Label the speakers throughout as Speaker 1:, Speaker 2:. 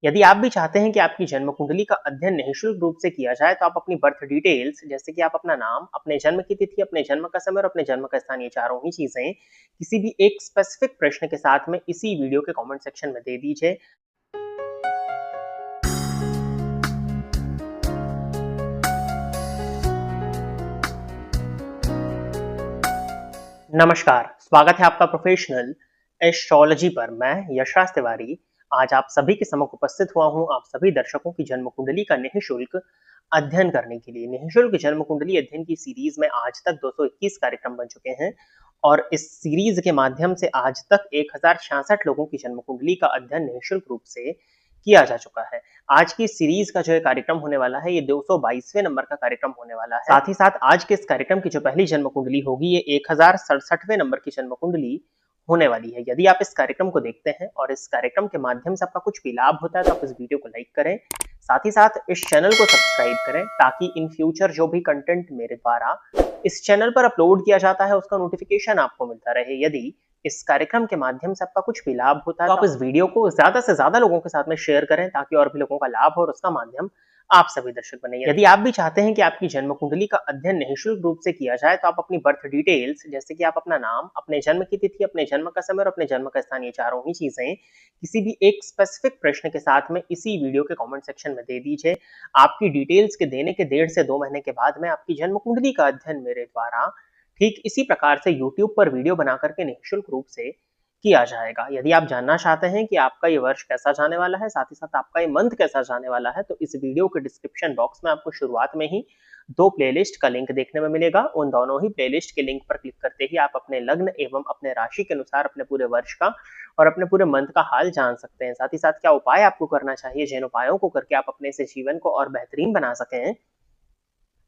Speaker 1: यदि आप भी चाहते हैं कि आपकी जन्म कुंडली का अध्ययन निःशुल्क रूप से किया जाए, तो आप अपनी बर्थ डिटेल्स जैसे कि आप अपना नाम, अपने जन्म की तिथि, अपने जन्म का समय और अपने जन्म का स्थान, ये चारों ही चीजें किसी भी एक स्पेसिफिक प्रश्न के साथ में इसी वीडियो के कमेंट सेक्शन में दे दीजिए। नमस्कार, स्वागत है आपका प्रोफेशनल एस्ट्रोलॉजी पर। मैं यशराज तिवारी आज आप सभी के सम्मुख उपस्थित हुआ हूं, आप सभी दर्शकों की जन्म कुंडली का निःशुल्क अध्ययन करने के लिए। निःशुल्क जन्म कुंडली अध्ययन की सीरीज में आज तक 221 कार्यक्रम बन चुके हैं और इस सीरीज के माध्यम से आज तक 1066 लोगों की जन्म कुंडली का अध्ययन निःशुल्क रूप से किया जा चुका है। आज की सीरीज का जो कार्यक्रम होने वाला है, ये 222वें नंबर का कार्यक्रम होने वाला है। साथ ही साथ आज के इस कार्यक्रम की जो पहली जन्म कुंडली होगी, ये 1067वें नंबर की जन्म कुंडली होने वाली है। यदि आप इस कार्यक्रम को देखते हैं और इस कार्यक्रम के माध्यम से आपका कुछ भी लाभ होता है, तो आप इस वीडियो को लाइक करें, साथ ही साथ इस चैनल को सब्सक्राइब करें, ताकि इन फ्यूचर जो भी कंटेंट मेरे द्वारा इस चैनल पर अपलोड किया जाता है, उसका नोटिफिकेशन आपको मिलता रहे। यदि इस कार्यक्रम के माध्यम से आपका कुछ भी लाभ होता है, तो आप इस वीडियो को ज्यादा से ज्यादा लोगों के साथ में शेयर करें, ताकि और भी लोगों का लाभ हो और उसका माध्यम आप सभी दर्शक बने। यदि आप भी चाहते हैं कि आपकी जन्म कुंडली का अध्ययन निःशुल्क रूप से किया जाए, तो आप अपनी बर्थ डिटेल्स जैसे कि आप अपना नाम, अपने जन्म की तिथि, अपने जन्म का समय और अपने जन्म का स्थान, ये चारों ही चीजें किसी भी एक स्पेसिफिक प्रश्न के साथ में इसी वीडियो के कमेंट सेक्शन में दे दीजिए। आपकी डिटेल्स के देने के 1.5 से 2 महीने के बाद में आपकी जन्म कुंडली का अध्ययन मेरे द्वारा ठीक इसी प्रकार से यूट्यूब पर वीडियो बना करके निःशुल्क रूप से किया जाएगा। यदि आप जानना चाहते हैं कि आपका ये वर्ष कैसा जाने वाला है, साथ ही साथ आपका ये मंथ कैसा जाने वाला है, तो इस वीडियो के डिस्क्रिप्शन बॉक्स में आपको शुरुआत में ही 2 प्लेलिस्ट का लिंक देखने में मिलेगा। उन दोनों ही प्लेलिस्ट के लिंक पर क्लिक करते ही आप अपने लग्न एवं अपने राशि के अनुसार अपने पूरे वर्ष का और अपने पूरे मंथ का हाल जान सकते हैं। साथ ही साथ क्या उपाय आपको करना चाहिए, जिन उपायों को करके आप अपने से जीवन को और बेहतरीन बना सकें,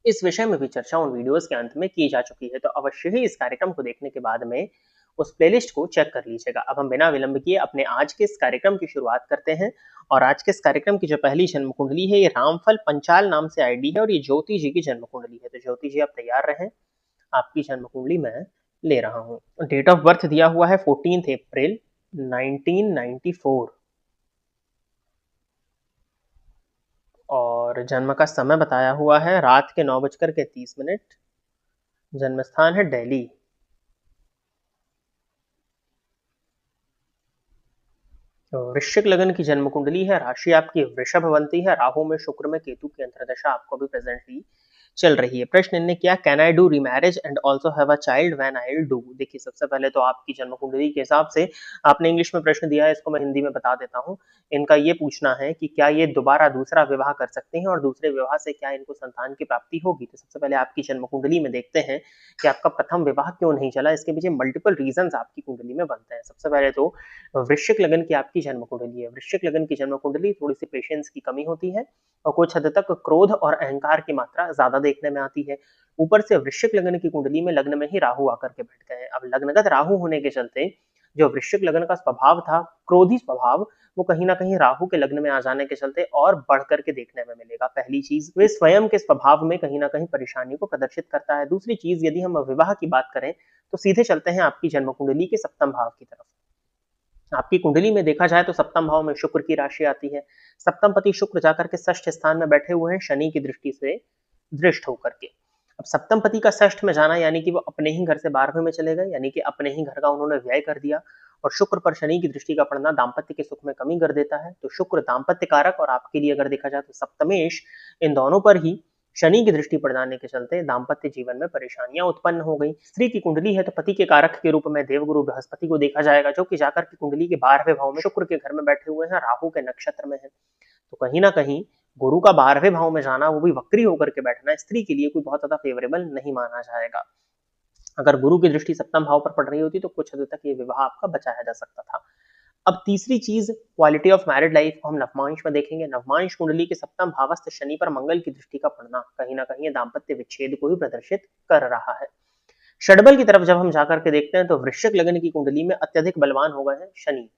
Speaker 1: इस विषय में भी चर्चा उन वीडियोस के अंत में की जा चुकी है। तो अवश्य ही इस कार्यक्रम को देखने के बाद में उस प्लेलिस्ट को चेक कर लीजिएगा। अब हम बिना विलंब किए अपने आज के इस कार्यक्रम की शुरुआत करते हैं। और आज के इस कार्यक्रम की जो पहली जन्म कुंडली है, ये रामफल पंचाल नाम से आईडी है और ये ज्योति जी की जन्म कुंडली है। तो ज्योति जी, आप तैयार रहें, आपकी जन्म कुंडली मैं ले रहा हूँ। डेट ऑफ बर्थ दिया हुआ है 14 अप्रैल 1994 और जन्म का समय बताया हुआ है रात के 9:30। जन्म स्थान है दिल्ली। वृश्चिक लग्न की जन्म कुंडली है, राशि आपकी वृषभ बनती है, राहु में, शुक्र में, केतु की अंतर्दशा आपको भी प्रेजेंटली चल रही है। प्रश्न इनने किया, can I do remarriage and also have a child when I will do. देखिए, सबसे पहले तो आपकी जन्म कुंडली के हिसाब से आपने इंग्लिश में प्रश्न दिया है, इसको मैं हिंदी में बता देता हूँ। इनका ये पूछना है कि क्या ये दोबारा दूसरा विवाह कर सकते हैं और दूसरे विवाह से क्या इनको संतान की प्राप्ति होगी। तो सबसे पहले आपकी जन्म कुंडली में देखते हैं कि आपका प्रथम विवाह क्यों नहीं चला। इसके पीछे मल्टीपल रीजन आपकी कुंडली में बनते हैं। सबसे पहले तो वृश्चिक लगन की आपकी जन्म कुंडली है। वृश्चिक लगन की जन्म कुंडली थोड़ी सी पेशेंस की कमी होती है और कुछ हद तक क्रोध और अहंकार की मात्रा ज्यादा देखने में आती है। ऊपर से वृश्चिक लगन की कुंडली में लग्न में ही राहु आकर के बैठ गए हैं। अब लग्नगत राहु होने के चलते जो वृश्चिक लगन का स्वभाव था, क्रोधी स्वभाव, वो कहीं ना कहीं राहु के लग्न में आ जाने के चलते और बढ़ करके देखने में मिलेगा। पहली चीज, वे स्वयं के स्वभाव में कहीं ना कहीं परेशानी को प्रदर्शित करता है। दूसरी चीज, यदि हम विवाह की बात करें तो सीधे चलते हैं आपकी जन्म कुंडली के सप्तम भाव की तरफ। आपकी कुंडली में देखा जाए तो सप्तम भाव में शुक्र की राशि आती है। सप्तम पति शुक्र जाकर के षष्ठ स्थान में बैठे हुए हैं, शनि की दृष्टि से दृष्ट होकर के। अब सप्तम पति का षष्ठ में जाना यानी कि वो अपने ही घर से 12वें में चले गए, यानी कि अपने ही घर का उन्होंने व्यय कर दिया। और शुक्र पर शनि की दृष्टि का पड़ना दाम्पत्य के सुख में कमी कर देता है। तो शुक्र दाम्पत्य कारक और आपके लिए अगर देखा जाए तो सप्तमेश, इन दोनों पर ही शनि की दृष्टि पड़ जाने के चलते दाम्पत्य जीवन में परेशानियां उत्पन्न हो गई। स्त्री की कुंडली है तो पति के कारक के रूप में देवगुरु बृहस्पति को देखा जाएगा, जो कि जाकर के कुंडली के 12वें भाव में शुक्र के घर में बैठे हुए हैं, राहु के नक्षत्र में है। तो कहीं ना कहीं गुरु का 12वें भाव में जाना, वो भी वक्री होकर के बैठना, स्त्री के लिए कोई बहुत ज्यादा फेवरेबल नहीं माना जाएगा। अगर गुरु की दृष्टि सप्तम भाव पर पड़ रही होती तो कुछ हद तक ये विवाह आपका बचाया जा सकता था। अब तीसरी चीज, क्वालिटी ऑफ मैरिड लाइफ को हम नवमांश में देखेंगे। नवमांश कुंडली के सप्तम भावस्थ शनि पर मंगल की दृष्टि का पड़ना कहीं ना कहीं दाम्पत्य विच्छेद को ही प्रदर्शित कर रहा है। षडबल की तरफ जब हम जाकर के देखते हैं तो वृश्चिक लग्न की कुंडली में अत्यधिक बलवान हो गए हैं शनि।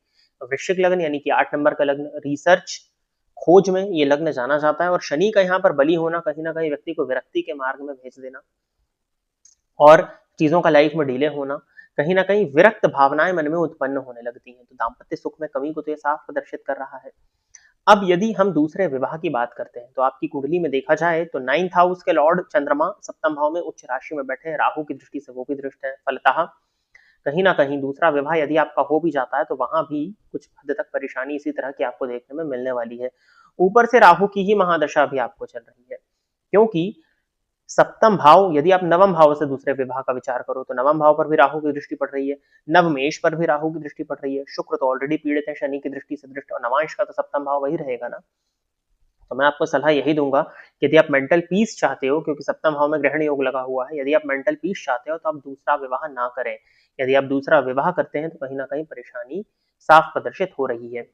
Speaker 1: वृश्चिक लग्न यानी कि 8 नंबर का लग्न, रिसर्च खोज में ये लग्न जाना जाता है। और शनि का यहाँ पर बली होना कहीं ना कहीं व्यक्ति को विरक्ति के मार्ग में भेज देना और चीजों का लाइफ में डिले होना, कहीं ना कहीं विरक्त भावनाएं मन में उत्पन्न होने लगती हैं। तो दाम्पत्य सुख में कमी को तो ये साफ प्रदर्शित कर रहा है। अब यदि हम दूसरे विवाह की बात करते हैं तो आपकी कुंडली में देखा जाए तो 9th हाउस के लॉर्ड चंद्रमा सप्तम भाव में उच्च राशि में बैठे हैं, राहु की दृष्टि से वो भी दृष्ट है। फलतः कहीं ना कहीं दूसरा विवाह यदि आपका हो भी जाता है तो वहां भी कुछ हद तक परेशानी इसी तरह की आपको देखने में मिलने वाली है। ऊपर से राहु की ही महादशा भी आपको चल रही है, क्योंकि सप्तम भाव यदि आप नवम भाव से दूसरे विवाह का विचार करो तो नवम भाव पर भी राहु की दृष्टि पड़ रही है, नवमेश पर भी राहु की दृष्टि पड़ रही है, शुक्र तो ऑलरेडी पीड़ित है शनि की दृष्टि से दृष्ट, और नवांश का तो सप्तम भाव वही रहेगा ना। तो मैं आपको सलाह यही दूंगा कि यदि आप मेंटल पीस चाहते हो, क्योंकि सप्तम भाव में ग्रहण योग लगा हुआ है, यदि आप मेंटल पीस चाहते हो तो आप दूसरा विवाह ना करें। यदि आप दूसरा विवाह करते हैं तो कहीं ना कहीं परेशानी साफ प्रदर्शित हो रही है।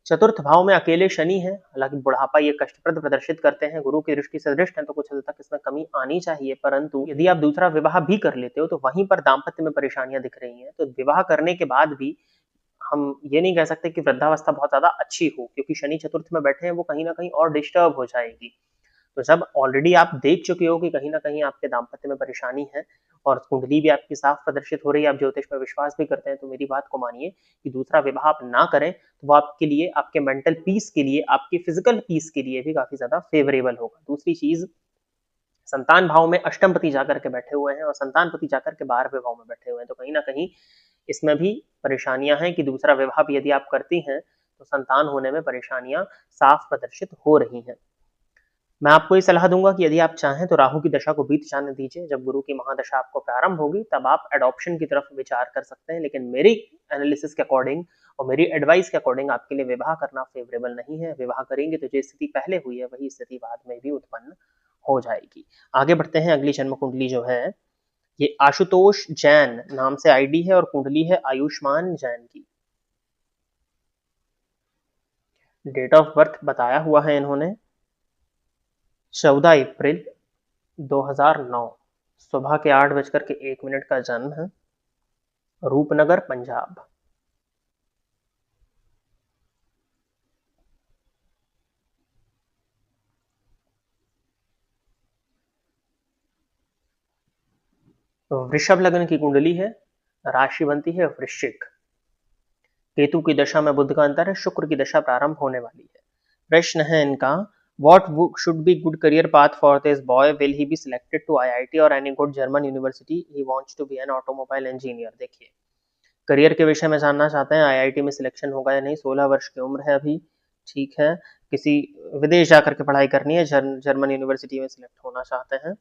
Speaker 1: चतुर्थ भाव में अकेले शनि है, हालांकि बुढ़ापा ये कष्टप्रद प्रदर्शित करते हैं, गुरु की दृष्टि से दृष्ट है तो कुछ हद तक इसमें कमी आनी चाहिए, परंतु यदि आप दूसरा विवाह भी कर लेते हो तो वहीं पर दाम्पत्य में परेशानियां दिख रही हैं। तो विवाह करने के बाद भी हम ये नहीं कह सकते कि वृद्धावस्था बहुत ज्यादा अच्छी हो, क्योंकि शनि चतुर्थ में बैठे हैं, वो कहीं ना कहीं और डिस्टर्ब हो जाएगी। तो जब ऑलरेडी आप देख चुके हो कि कहीं ना कहीं आपके दाम्पत्य में परेशानी है और कुंडली भी आपकी साफ प्रदर्शित हो रही है, आप ज्योतिष में विश्वास भी करते हैं, तो मेरी बात को मानिए कि दूसरा विवाह आप ना करें, तो वो आपके लिए, आपके मेंटल पीस के लिए, आपके फिजिकल पीस के लिए भी काफी ज्यादा फेवरेबल होगा। दूसरी चीज, संतान भाव में अष्टमपति जाकर के बैठे हुए हैं और संतान पति जाकर के 12वें भाव में बैठे हुए हैं, तो कहीं ना कहीं इसमें भी परेशानियां हैं कि दूसरा विवाह भी यदि आप करती हैं तो संतान होने में परेशानियां साफ प्रदर्शित हो रही हैं। मैं आपको ये सलाह दूंगा कि यदि आप चाहें तो राहु की दशा को बीत जाने दीजिए, जब गुरु की महादशा आपको प्रारंभ होगी तब आप एडॉप्शन की तरफ विचार कर सकते हैं, लेकिन मेरी एनालिसिस के अकॉर्डिंग और मेरी एडवाइस के अकॉर्डिंग आपके लिए विवाह करना फेवरेबल नहीं है। विवाह करेंगे तो जो स्थिति पहले हुई है वही स्थिति बाद में भी उत्पन्न हो जाएगी। आगे बढ़ते हैं, अगली जन्म कुंडली जो है ये आशुतोष जैन नाम से आईडी है और कुंडली है आयुष्मान जैन की। डेट ऑफ बर्थ बताया हुआ है इन्होंने 14 अप्रैल 2009, सुबह के 8:01 का जन्म है, रूपनगर पंजाब। तो वृषभ लग्न की कुंडली है, राशि बनती है वृश्चिक, केतु की दशा में बुध का अंतर है, शुक्र की दशा प्रारंभ होने वाली है। प्रश्न है इनका, what should be good career path for this boy, will he be selected to IIT or any good German university, he wants to be an automobile engineer। देखिए, करियर के विषय में जानना चाहते हैं, आईआईटी में सिलेक्शन होगा या नहीं, 16 वर्ष की उम्र है अभी, ठीक है, किसी विदेश जाकर के पढ़ाई करनी है, जर्मन यूनिवर्सिटी में सिलेक्ट होना चाहते हैं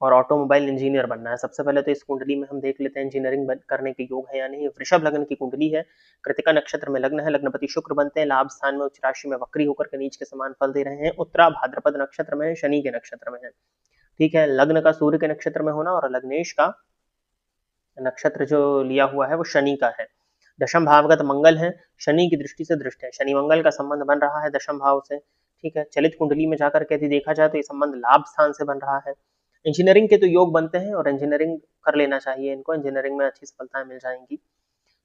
Speaker 1: और ऑटोमोबाइल इंजीनियर बनना है। सबसे पहले तो इस कुंडली में हम देख लेते हैं इंजीनियरिंग करने के योग है या नहीं। वृषभ लग्न की कुंडली है, कृतिका नक्षत्र में लग्न है, लग्नपति शुक्र बनते हैं, लाभ स्थान में उच्च राशि में वक्री होकर के नीच के समान फल दे रहे हैं, उत्तरा भाद्रपद नक्षत्र में है, शनि के नक्षत्र में है, ठीक है। लग्न का सूर्य के नक्षत्र में होना और लग्नेश का नक्षत्र जो लिया हुआ है वो शनि का है। दशम भावगत मंगल है, शनि की दृष्टि से दृष्ट है, शनि मंगल का संबंध बन रहा है दशम भाव से, ठीक है। चलित कुंडली में जाकर के यदि देखा जाए तो ये संबंध लाभ स्थान से बन रहा है। इंजीनियरिंग के तो योग बनते हैं और इंजीनियरिंग कर लेना चाहिए इनको, इंजीनियरिंग में अच्छी सफलताएं मिल जाएंगी।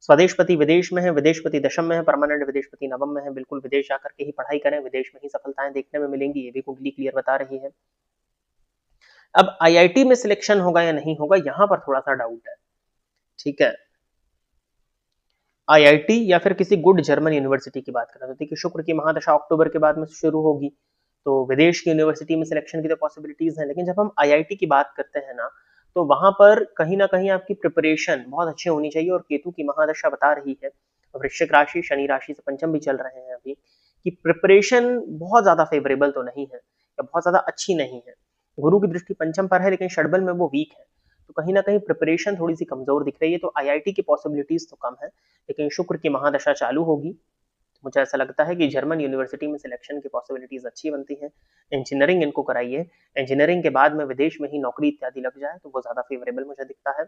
Speaker 1: स्वदेशपति विदेश में है, विदेशपति दशम में है, परमानेंट विदेशपति नवम में है, बिल्कुल विदेश जाकर के ही पढ़ाई करें, विदेश में ही सफलताएं देखने में मिलेंगी, ये भी कुंडली क्लियर बता रही है। अब आईआईटी में सिलेक्शन होगा या नहीं होगा, यहां पर थोड़ा सा डाउट है, ठीक है। आईआईटी या फिर किसी गुड जर्मन यूनिवर्सिटी की बात करें तो देखिए, शुक्र की महादशा अक्टूबर के बाद में शुरू होगी, तो विदेश की यूनिवर्सिटी में सिलेक्शन की तो पॉसिबिलिटीज है, लेकिन जब हम आईआईटी की बात करते हैं ना, तो वहां पर कहीं ना कहीं आपकी प्रिपरेशन बहुत अच्छी होनी चाहिए, और केतु की महादशा बता रही है, वृश्चिक राशि शनि राशि से पंचम भी चल रहे हैं अभी, कि प्रिपरेशन बहुत ज्यादा फेवरेबल तो नहीं है या बहुत ज्यादा अच्छी नहीं है। गुरु की दृष्टि पंचम पर है लेकिन षडबल में वो वीक है, तो कहीं ना कहीं प्रिपरेशन थोड़ी सी कमजोर दिख रही है, तो आईआईटी की पॉसिबिलिटीज तो कम है, लेकिन शुक्र की महादशा चालू होगी तो मुझे ऐसा लगता है कि जर्मन यूनिवर्सिटी में सिलेक्शन की पॉसिबिलिटीज अच्छी बनती हैं। इंजीनियरिंग इनको कराइए, इंजीनियरिंग के बाद में विदेश में ही नौकरी इत्यादि लग जाए तो वो ज्यादा फेवरेबल मुझे दिखता है।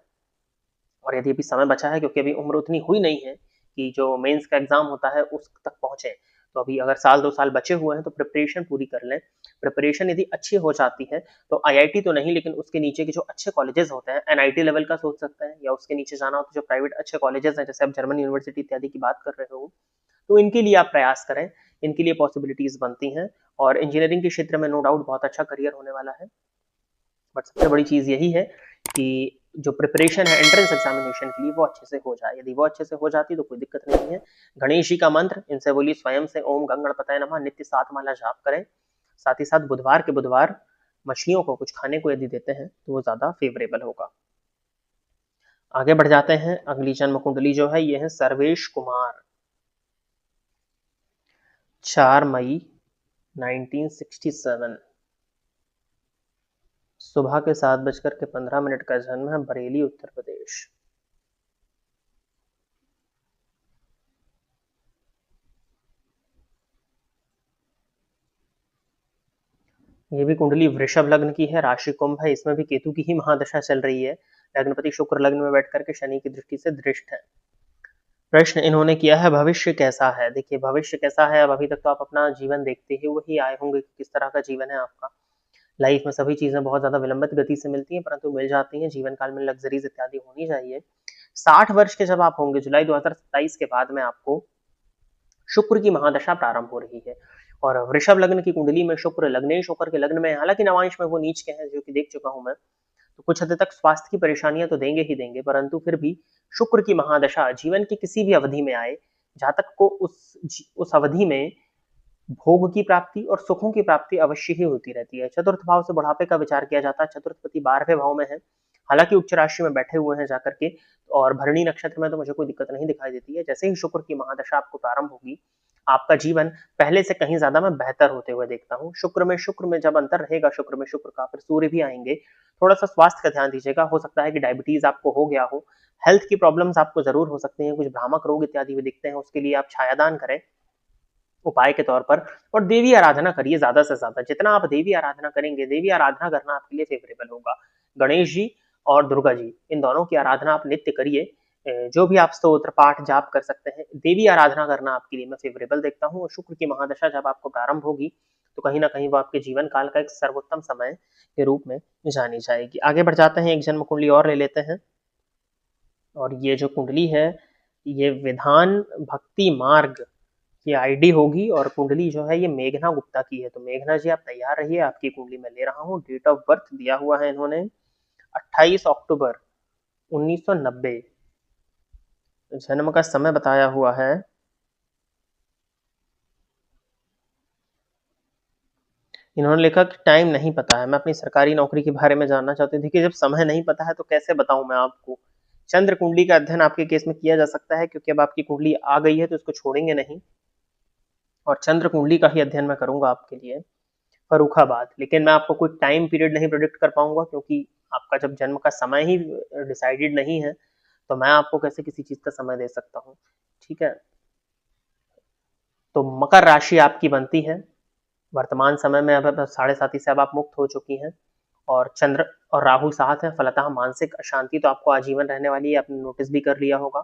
Speaker 1: और यदि अभी समय बचा है, क्योंकि अभी उम्र उतनी हुई नहीं है कि जो मेंस का एग्जाम होता है उस तक पहुंचे, तो अभी अगर साल 2 साल बचे हुए हैं तो प्रिपरेशन पूरी कर लें। प्रिपरेशन यदि अच्छी हो जाती है तो आईआईटी तो नहीं, लेकिन उसके नीचे के जो अच्छे कॉलेजेस होते हैं, एनआईटी लेवल का सोच सकते हैं, या उसके नीचे जाना हो तो जो प्राइवेट अच्छे कॉलेजेस हैं, जैसे आप जर्मन यूनिवर्सिटी इत्यादि की बात कर रहे हो, तो इनके लिए आप प्रयास करें, इनके लिए पॉसिबिलिटीज बनती हैं। और इंजीनियरिंग के क्षेत्र में नो डाउट बहुत अच्छा करियर होने वाला है, बट सबसे बड़ी चीज यही है कि जो प्रिपरेशन है एंट्रेंस एग्जामिनेशन के लिए वो अच्छे से हो जाए। यदि वो अच्छे से हो जाती तो कोई दिक्कत नहीं है। गणेश जी का मंत्र इनसे बोलिए स्वयं से ओम गंग गणपतये नमः नित्य 7 माला जाप करें। साथ ही साथ बुधवार के बुधवार मछलियों को कुछ खाने को यदि देते हैं तो वो ज्यादा फेवरेबल होगा। आगे बढ़ जाते हैं। अगली जन्म कुंडली जो है ये है सर्वेश कुमार, 4 मई 1967, सुबह के 7:15 का जन्म है, बरेली उत्तर प्रदेश। ये भी कुंडली वृषभ लग्न की है, राशि कुंभ है, इसमें भी केतु की ही महादशा चल रही है। लग्नपति शुक्र लग्न में बैठ करके शनि की दृष्टि से दृष्ट है। प्रश्न इन्होंने किया है भविष्य कैसा है। देखिए भविष्य कैसा है, अब अभी तक तो आप अपना जीवन देखते ही वही आए होंगे कि किस तरह का जीवन है आपका। लाइफ में सभी चीजें बहुत ज्यादा विलंबित गति से मिलती हैं, परंतु मिल जाती हैं। जीवन काल में लग्जरीज इत्यादि होनी चाहिए। 60 वर्ष के जब आप होंगे, जुलाई 2027 के बाद में आपको शुक्र की महादशा प्रारंभ हो रही है। और वृषभ लग्न की कुंडली में शुक्र लग्नेश होकर के लग्न में, हालांकि नवांश में वो नीच के हैं जो कि देख चुका हूं मैं, तो कुछ हद तक स्वास्थ्य की परेशानियां तो देंगे ही देंगे, परंतु फिर भी शुक्र की महादशा जीवन की किसी भी अवधि में आए, जातक को उस अवधि में भोग की प्राप्ति और सुखों की प्राप्ति अवश्य ही होती रहती है। चतुर्थ भाव से बुढ़ापे का विचार किया जाता है। चतुर्थपति 12वें भाव में है, हालांकि उच्च राशि में बैठे हुए हैं जाकर के, और भरणी नक्षत्र में तो मुझे कोई दिक्कत नहीं दिखाई देती है। जैसे ही शुक्र की महादशा आपको प्रारंभ होगी, आपका जीवन पहले से कहीं ज्यादा मैं बेहतर होते हुए देखता हूँ। शुक्र में जब अंतर रहेगा, शुक्र में शुक्र का, फिर सूर्य भी आएंगे। थोड़ा सा स्वास्थ्य का ध्यान दीजिएगा, हो सकता है कि डायबिटीज आपको हो गया हो, हेल्थ की प्रॉब्लम्स आपको जरूर हो सकती हैं, कुछ भ्रामक रोग इत्यादि भी दिखते हैं, उसके लिए आप छायादान करें उपाय के तौर पर, और देवी आराधना करिए ज्यादा से ज्यादा। जितना आप देवी आराधना करेंगे, देवी आराधना करना आपके लिए फेवरेबल होगा। गणेश जी और दुर्गा जी, इन दोनों की आराधना आप नित्य करिए। जो भी आप स्तोत्र पाठ जाप कर सकते हैं, देवी आराधना करना आपके लिए मैं फेवरेबल देखता हूँ। और शुक्र की महादशा जब आपको प्रारंभ होगी तो कहीं ना कहीं वो आपके जीवन काल का एक सर्वोत्तम समय के रूप में जानी जाएगी। आगे बढ़ जाते हैं, एक जन्म कुंडली और ले लेते हैं। और ये जो कुंडली है ये विधान भक्ति मार्ग की आईडी होगी, और कुंडली जो है ये मेघना गुप्ता की है। तो मेघना जी आप तैयार रहिए, आपकी कुंडली में ले रहा हूँ। डेट ऑफ बर्थ दिया हुआ है इन्होंने 28 अक्टूबर 1990, जन्म का समय बताया हुआ है इन्होंने लिखा कि टाइम नहीं पता है। मैं अपनी सरकारी नौकरी के बारे में जानना चाहती थी कि जब समय नहीं पता है तो कैसे बताऊं मैं आपको। चंद्र कुंडली का अध्ययन आपके केस में किया जा सकता है, क्योंकि अब आपकी कुंडली आ गई है तो इसको छोड़ेंगे नहीं, और चंद्र कुंडली का ही अध्ययन मैं करूंगा आपके लिए फर्रुखाबाद। लेकिन मैं आपको कोई टाइम पीरियड नहीं प्रोडिक्ट कर पाऊंगा, क्योंकि आपका जब जन्म का समय ही डिसाइडेड नहीं है तो मैं आपको कैसे किसी चीज का समय दे सकता हूँ। ठीक है, तो मकर राशि आपकी बनती है वर्तमान समय में। अब 7:30 से अब आप मुक्त हो चुकी हैं, और चंद्र और राहु साथ है, फलतः मानसिक अशांति तो आपको आजीवन रहने वाली है, आपने नोटिस भी कर लिया होगा।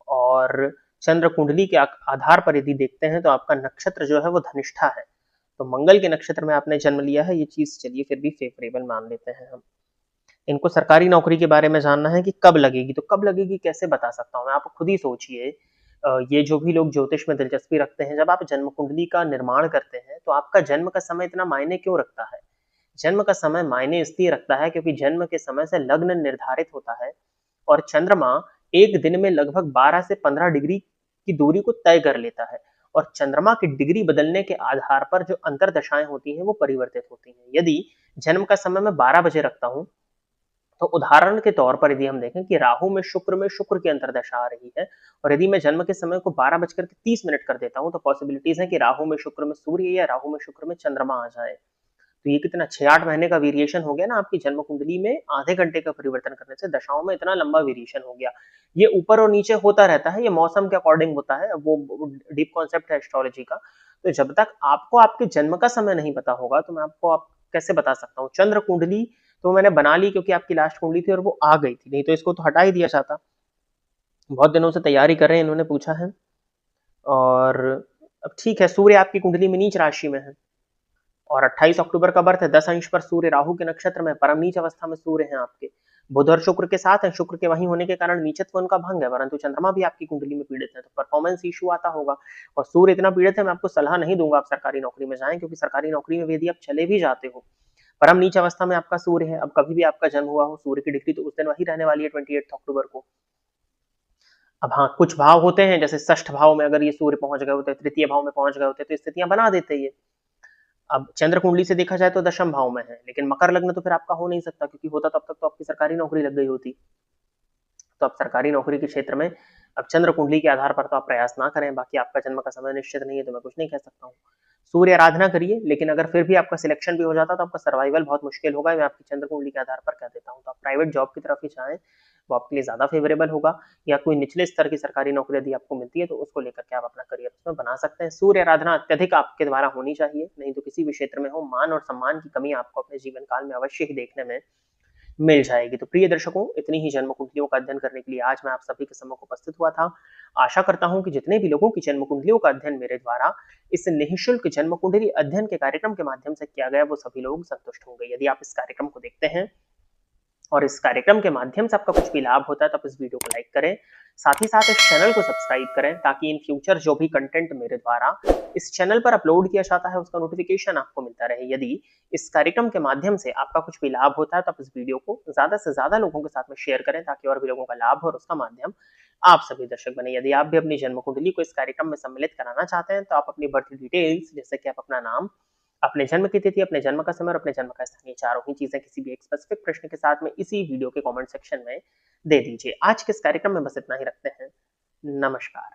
Speaker 1: और चंद्र कुंडली के आधार पर यदि देखते हैं तो आपका नक्षत्र जो है वो धनिष्ठा है, तो मंगल के नक्षत्र में आपने जन्म लिया है। ये चीज चलिए फिर भी फेवरेबल मान लेते हैं हम। इनको सरकारी नौकरी के बारे में जानना है कि कब लगेगी, तो कब लगेगी कैसे बता सकता हूँ मैं, आप खुद ही सोचिए। ये जो भी लोग ज्योतिष में दिलचस्पी रखते हैं, जब आप जन्म कुंडली का निर्माण करते हैं तो आपका जन्म का समय इतना मायने क्यों रखता है। जन्म का समय मायने इसलिए रखता है क्योंकि जन्म के समय से लग्न निर्धारित होता है, और चंद्रमा एक दिन में लगभग 12 से 15 डिग्री की दूरी को तय कर लेता है, और चंद्रमा की डिग्री बदलने के आधार पर जो अंतरदशाएं होती हैं वो परिवर्तित होती हैं। यदि जन्म का समय मैं 12 बजे रखता हूं, तो उदाहरण के तौर पर यदि हम देखें कि राहु में शुक्र की अंतरदशा आ रही है, और यदि मैं जन्म के समय को 12:30 कर देता हूं, तो पॉसिबिलिटीज है कि राहु में शुक्र में सूर्य या राहु में शुक्र में चंद्रमा आ जाए। तो ये कितना 6-8 महीने का वेरिएशन हो गया ना आपकी जन्म कुंडली में, आधे घंटे का परिवर्तन करने से दशाओं में इतना लंबा वेरिएशन हो गया। ये ऊपर और नीचे होता रहता है, ये मौसम के अकॉर्डिंग होता है, वो डीप कॉन्सेप्ट है एस्ट्रोलॉजी का। तो जब तक आपको आपके जन्म का समय नहीं पता होगा तो मैं आपको आप कैसे बता सकता हूँ। चंद्र कुंडली तो मैंने बना ली क्योंकि आपकी लास्ट कुंडली थी और वो आ गई थी, नहीं तो इसको तो हटा ही दिया जाता। बहुत दिनों से तैयारी कर रहे हैं इन्होंने पूछा है। और अब ठीक है, सूर्य आपकी कुंडली में नीच राशि में है, और 28 अक्टूबर का बर्थ है, 10 अंश पर सूर्य राहु के नक्षत्र में, परम नीच अवस्था में सूर्य हैं आपके। बुध और शुक्र के साथ है, शुक्र के वहीं होने के कारण नीचत्व उनका भंग है, परंतु चंद्रमा भी आपकी कुंडली में पीड़ित है, तो परफॉर्मेंस इशू आता होगा। और सूर्य इतना पीड़ित है, मैं आपको सलाह नहीं दूंगा आप सरकारी नौकरी में जाएं, क्योंकि सरकारी नौकरी में भी यदि आप चले भी जाते हो परम नीच अवस्था में आपका सूर्य है। अब कभी भी आपका जन्म हुआ हो, सूर्य की डिग्री तो उस दिन वही रहने वाली है 28 अक्टूबर को। अब हाँ, कुछ भाव होते हैं जैसे षष्ठ भाव में अगर ये सूर्य पहुंच गए होते, तृतीय भाव में पहुंच गए होते तो स्थितियां बना देते ये। अब चंद्र कुंडली से देखा जाए तो दशम भाव में है, लेकिन मकर लग्न तो फिर आपका हो नहीं सकता, क्योंकि होता तब तक तो आपकी सरकारी नौकरी लग गई होती। तो आप सरकारी नौकरी के क्षेत्र में अब चंद्र कुंडली के आधार पर तो आप प्रयास ना करें। बाकी आपका जन्म का समय निश्चित नहीं है तो मैं कुछ नहीं कह सकता हूँ। सूर्य आराधना करिए, लेकिन अगर फिर भी आपका सिलेक्शन भी हो जाता तो आपका सर्वाइवल बहुत मुश्किल होगा, मैं आपकी चंद्र कुंडली के आधार पर कह देता हूँ। तो आप प्राइवेट जॉब की तरफ ही जाएं, वो आपके लिए ज्यादा फेवरेबल होगा, या कोई निचले स्तर की सरकारी नौकरी यदि आपको मिलती है तो उसको लेकर के आप अपना करियर उसमें बना सकते हैं। सूर्य आराधना अत्यधिक आपके द्वारा होनी चाहिए, नहीं तो किसी भी क्षेत्र में हो मान और सम्मान की कमी आपको अपने जीवन काल में अवश्य ही देखने में मिल जाएगी। तो प्रिय दर्शकों, इतनी ही जन्म कुंडलियों का अध्ययन करने के लिए आज मैं आप सभी के सम्मुख उपस्थित हुआ था। आशा करता हूं कि जितने भी लोगों की जन्म कुंडलियों का अध्ययन मेरे द्वारा इस निःशुल्क जन्म कुंडली अध्ययन के कार्यक्रम के माध्यम से किया गया, वो सभी लोग संतुष्ट होंगे। यदि आप इस कार्यक्रम को देखते हैं और इस कार्यक्रम के माध्यम से आपका कुछ भी लाभ होता है तो आप इस वीडियो को लाइक करें, साथ ही साथ इस चैनल को सब्सक्राइब करें, ताकि इन फ्यूचर जो भी कंटेंट मेरे द्वारा इस चैनल पर अपलोड किया जाता है उसका नोटिफिकेशन आपको मिलता रहे। यदि इस कार्यक्रम के माध्यम से आपका कुछ भी लाभ होता है तो आप इस वीडियो को ज्यादा से ज्यादा लोगों के साथ में शेयर करें, ताकि और भी लोगों का लाभ हो और उसका माध्यम आप सभी दर्शक बने। यदि आप भी अपनी जन्म कुंडली को इस कार्यक्रम में सम्मिलित कराना चाहते हैं तो आप अपनी बर्थ डिटेल्स, जैसे कि आप अपना नाम, अपने जन्म की तिथि, अपने जन्म का समय और अपने जन्म का स्थान, ये चारों ही चीजें किसी भी एक स्पेसिफिक प्रश्न के साथ में इसी वीडियो के कमेंट सेक्शन में दे दीजिए। आज के इस कार्यक्रम में बस इतना ही रखते हैं। नमस्कार।